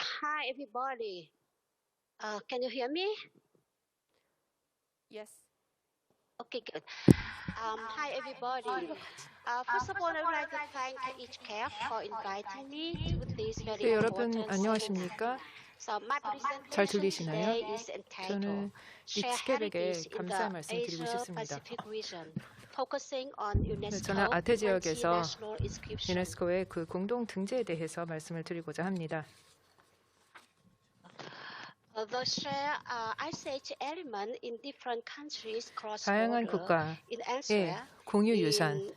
Hi everybody. Can you hear me? Yes. Okay, good. Hi everybody. First of all, I would like to thank each CAF for inviting me to this very 네, 여러분 important seminar. 안녕하십니까? So my 잘 presentation 들리시나요? today is entitled 저는 Share 닉스캡에게 Heritage in the 감사의 말씀 드리고 Asia 싶습니다. Pacific region, focusing on 네, 저는 UNESCO 아태 지역에서 multinational inscription. 유네스코의 그 공동 등재에 대해서 말씀을 드리고자 합니다. The share ICH element in different countries cross 다양한 border 국가의 in elsewhere 공유 in 유산은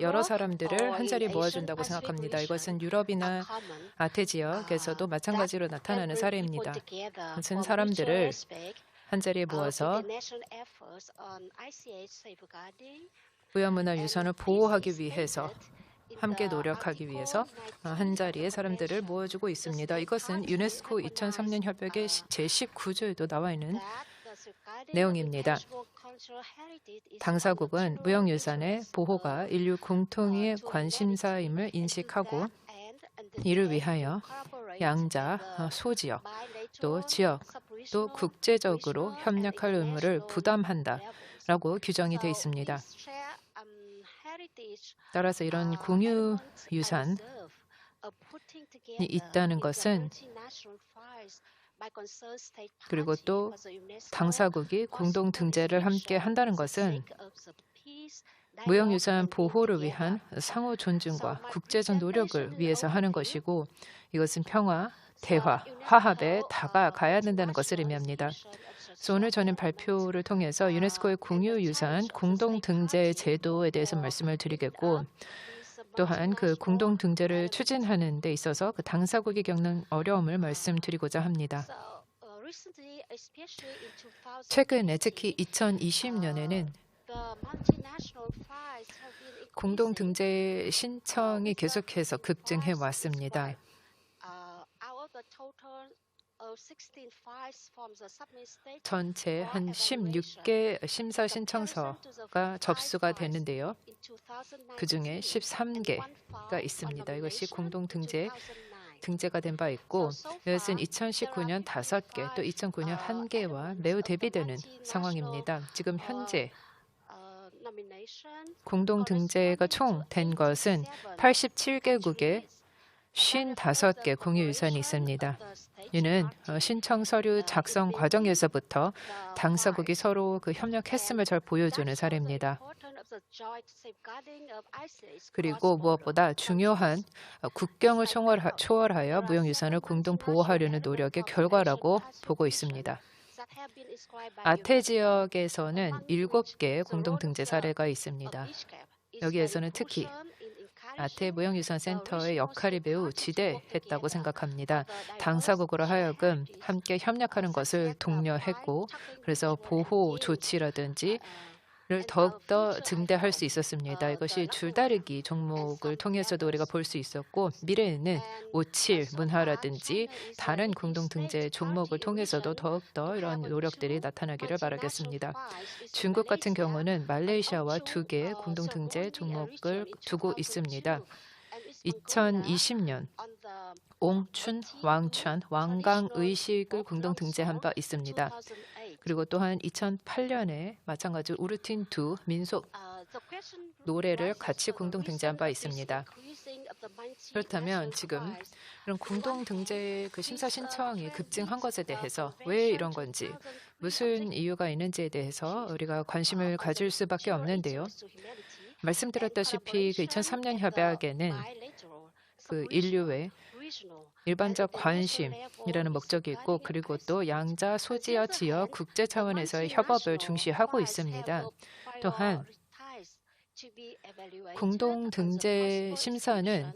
여러 Europe 사람들을 or 한 in 자리에 Asian 모아준다고 Pacific 생각합니다. region 이것은 are 유럽이나 common. 아태 지역에서도 That 마찬가지로 can 나타나는 bring people 사례입니다. together 같은 for mutual 사람들을 respect, 한 자리에 모아서 international efforts on ICH safeguarding 무형문화 and 유산을 this 보호하기 is 위해서 stated in 함께 the 노력하기 Article 위해서 19 한 자리의 of the 사람들을 Convention. 모아주고 The 있습니다. state 이것은 party 유네스코 recognize 2003년 협약의 제19조에도 나와 있는 that the safeguarding of 내용입니다. intangible cultural heritage is 당사국은 of the 무형유산의 interest 보호가 인류 공통의 to 관심사임을 humanity, and to 인식하고 that end 이를 undertake 위하여 to collaborate 양자, with 소지역, 또 bilateral, 지역, 또 sub-regional, 국제적으로 regional, and 협력할 의무를 international 부담한다 levels. 라고 규정이 되어 So 있습니다. this share heritage 따라서 이런 공유 elements 유산이 observe putting together 있다는 것은 multinational files by concerned state 그리고 party 또 because UNESCO 당사국이 공동 등재를 함께 한다는 것은 무형유산 보호를 위한 상호 존중과 국제적 노력을 위해서 하는 것이고 이것은 평화, 대화, 화합에 다가가야 된다는 것을 의미합니다. 그래서 오늘 저는 발표를 통해서 유네스코의 공유유산 공동 등재 제도에 대해서 말씀을 드리겠고 또한 그 공동 등재를 추진하는 데 있어서 그 당사국이 겪는 어려움을 말씀드리고자 합니다. 최근에 특히 2020년에는 공동 등재 신청이 계속해서 급증해 왔습니다. 전체 한 16개 심사 신청서가 접수가 됐는데요. 그중에 13개가 있습니다. 이것이 공동 등재가 된 바 있고 이것은 2019년 5개, 또 2009년 1개와 매우 대비되는 상황입니다. 지금 현재 공동 등재가 총 된 것은 87개국의 55개 공유유산이 있습니다. 이는 신청 서류 작성 과정에서부터 당사국이 서로 그 협력했음을 잘 보여주는 사례입니다. 그리고 무엇보다 중요한 국경을 초월하여 무형유산을 공동 보호하려는 노력의 결과라고 보고 있습니다. 아태 지역에서는 7개의 공동 등재 사례가 있습니다. 여기에서는 특히 아태 무형유산센터의 역할이 매우 지대했다고 생각합니다. 당사국으로 하여금 함께 협력하는 것을 독려했고 그래서 보호 조치라든지 를 더욱더 증대할 수 있었습니다. 이것이 줄다리기 종목을 통해서도 우리가 볼 수 있었고 미래에는 57 문화라든지 다른 공동 등재 종목을 통해서도 더욱더 이런 노력들이 나타나기를 바라겠습니다. 중국 같은 경우는 말레이시아와 2개의 공동 등재 종목을 두고 있습니다. 2020년 옹춘, 왕천, 왕강의식을 공동 등재한 바 있습니다. 그리고 또한 2008년에 마찬가지로 우르틴2 민속 노래를 같이 공동 등재한 바 있습니다. 그렇다면 지금 이런 공동 등재 그 심사 신청이 급증한 것에 대해서 왜 이런 건지 무슨 이유가 있는지에 대해서 우리가 관심을 가질 수밖에 없는데요. 말씀드렸다시피 그 2003년 협약에는 그 인류의 일반적 관심이라는 목적이 있고 그리고 또 양자, 소지와 지역, 국제 차원에서의 협업을 중시하고 있습니다. 또한 공동 등재 심사는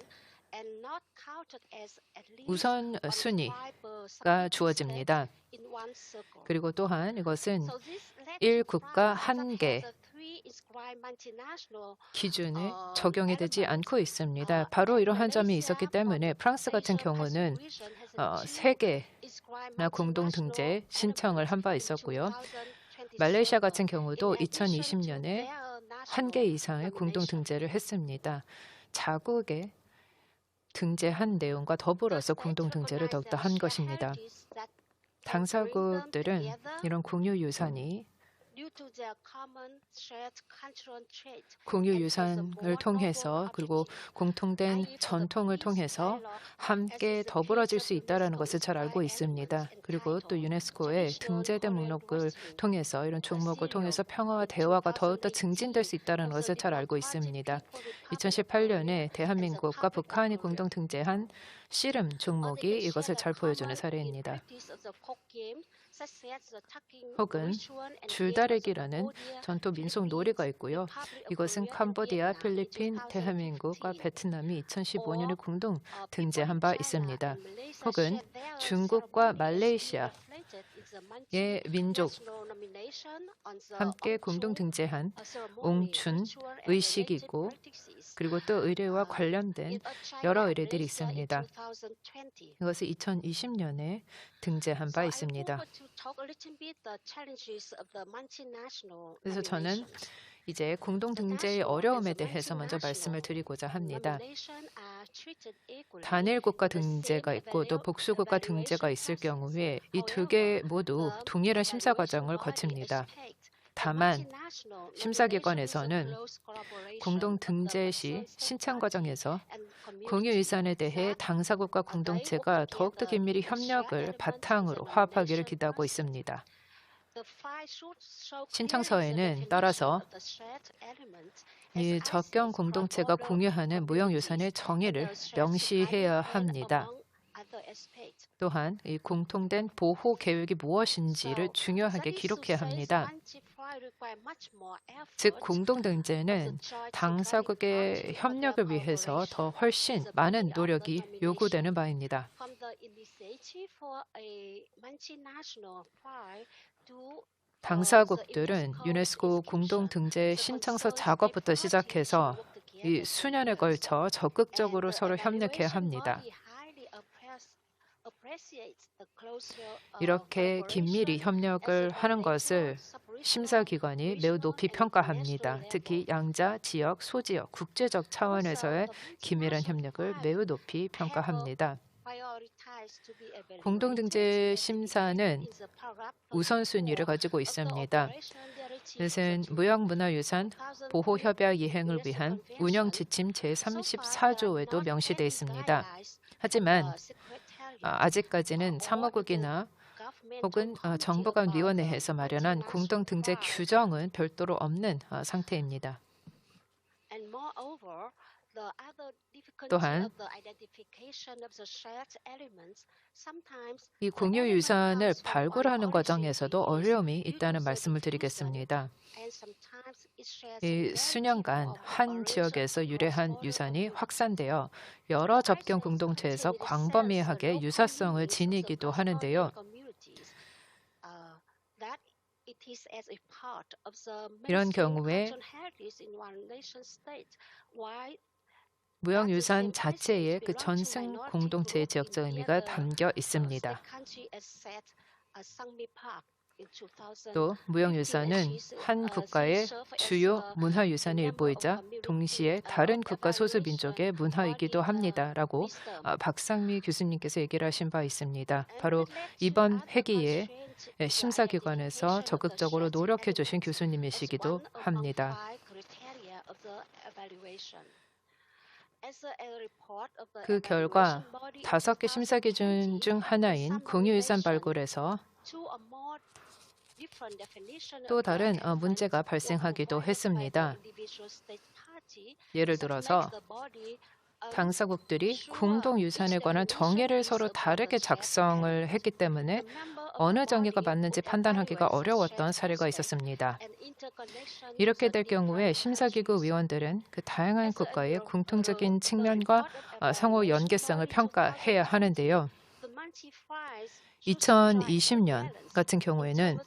우선순위가 주어집니다. 그리고 또한 이것은 1국가 1개 기준에 적용이 되지 않고 있습니다. 바로 이러한 점이 있었기 때문에 프랑스 같은 경우는 3개나 공동 등재 신청을 한 바 있었고요. 말레이시아 같은 경우도 2020년에 1개 이상의 공동 등재를 했습니다. 자국의 등재한 내용과 더불어서 공동 등재를 더욱더 한 것입니다. 당사국들은 이런 공유 유산이 공유 유산을 통해서 그리고 공통된 전통을 통해서 함께 더불어질 수 있다는 것을 잘 알고 있습니다. 그리고 또 유네스코의 등재된 목록을 통해서 이런 종목을 통해서 평화와 대화가 더욱더 증진될 수 있다는 것을 잘 알고 있습니다. 2018년에 대한민국과 북한이 공동 등재한 씨름 종목이 이것을 잘 보여주는 사례입니다. 혹은 줄다리기라는 전통 민속 놀이가 있고요. 이것은 캄보디아, 필리핀, 대한민국과 베트남이 2015년에 공동 등재한 바 있습니다. 혹은 중국과 말레이시아의 민족 함께 공동 등재한 옹춘 의식이 있고 그리고 또 의례와 관련된 여러 의례들이 있습니다. 이것을 2020년에 등재한 바 있습니다. 그래서 저는 이제 공동 등재의 어려움에 대해서 먼저 말씀을 드리고자 합니다. 단일 국가 등재가 있고 또 복수 국가 등재가 있을 경우에 이 두 개 모두 동일한 심사 과정을 거칩니다. 다만 심사기관에서는 공동 등재 시 신청 과정에서 공유 유산에 대해 당사국과 공동체가 더욱더 긴밀히 협력을 바탕으로 화합하기를 기대하고 있습니다. 신청서에는 따라서 이 접경 공동체가 공유하는 무형유산의 정의를 명시해야 합니다. 또한 이 공통된 보호 계획이 무엇인지를 중요하게 기록해야 합니다. 즉 공동 등재는 당사국의 협력을 위해서 더 훨씬 많은 노력이 요구되는 바입니다. 당사국들은 유네스코 공동 등재 신청서 작업부터 시작해서 이 수년에 걸쳐 적극적으로 서로 협력해야 합니다. 이렇게 긴밀히 협력을 하는 것을 심사기관이 매우 높이 평가합니다. 특히 양자, 지역, 소지역, 국제적 차원에서의 긴밀한 협력을 매우 높이 평가합니다. 공동등재 심사는 우선순위를 가지고 있습니다. 이것은 무형문화유산 보호협약 이행을 위한 운영지침 제34조에도 명시되어 있습니다. 하지만 아직까지는 사무국이나 혹은 정부 간 위원회에서 마련한 공동등재 규정은 별도로 없는 상태입니다. 또한 이 공유 유산을 발굴하는 과정에서도 어려움이 있다는 말씀을 드리겠습니다. 이 수년간 한 지역에서 유래한 유산이 확산되어 여러 접경 공동체에서 광범위하게 유사성을 지니기도 하는데요. 이런 경우에 무형유산 자체의 그 전승 공동체의 지역적 의미가 담겨 있습니다. 또 무형유산은 한 국가의 주요 문화유산의 일부이자 동시에 다른 국가 소수민족의 문화이기도 합니다라고 박상미 교수님께서 얘기를 하신 바 있습니다. 바로 이번 회기에 심사기관에서 적극적으로 노력해 주신 교수님이시기도 합니다. 그 결과 5개 심사 기준 중 하나인 공유유산 발굴에서 또 다른 문제가 발생하기도 했습니다. 예를 들어서 당사국들이 공동유산에 관한 정의를 서로 다르게 작성을 했기 때문에 어느 정의가 맞는지 판단하기가 어려웠던 사례가 있었습니다. 이렇게 될 경우에 심사기구 위원들은 그 다양한 국가의 공통적인 측면과 상호 연계성을 평가해야 하는데요. 2020년 같은 경우에는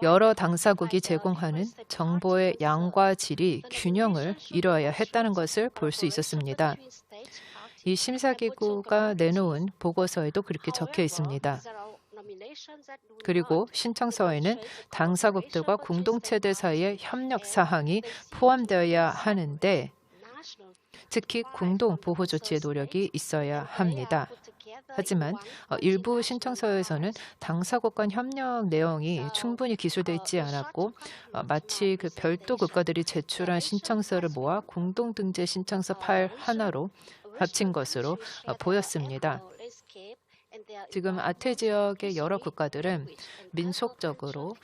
여러 당사국이 제공하는 정보의 양과 질이 균형을 이루어야 했다는 것을 볼 수 있었습니다. 이 심사기구가 내놓은 보고서에도 그렇게 적혀 있습니다. 그리고 신청서에는 당사국들과 공동체들 사이의 협력 사항이 포함되어야 하는데 특히 공동 보호 조치의 노력이 있어야 합니다. 하지만 일부 신청서에서는 당사국 간 협력 내용이 충분히 기술되어 있지 않았고 마치 그 별도 국가들이 제출한 신청서를 모아 공동등재 신청서 파일 하나로 합친 것으로 보였습니다. 지금 아태 지역의 여러 국가들은 민속적으로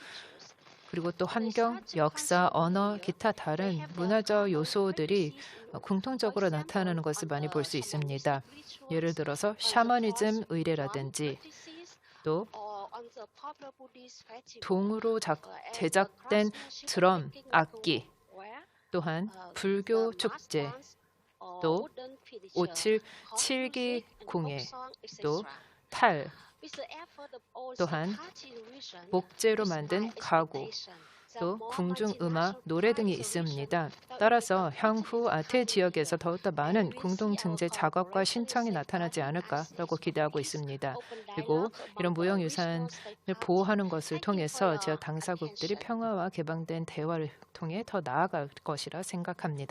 그리고 또 환경, 역사, 언어, 기타 다른 문화적 요소들이 공통적으로 나타나는 것을 많이 볼 수 있습니다. 예를 들어서 샤머니즘 의례라든지 또 동으로 제작된 드럼, 악기, 또한 불교 축제, 또 5.7 7기 공예, 또 탈, 또한 목재로 만든 가구, 또 궁중음악, 노래 등이 있습니다. 따라서 향후 아태 지역에서 더욱더 많은 공동증재 작업과 신청이 나타나지 않을까라고 기대하고 있습니다. 그리고 이런 무형유산을 보호하는 것을 통해서 지역 당사국들이 평화와 개방된 대화를 통해 더 나아갈 것이라 생각합니다.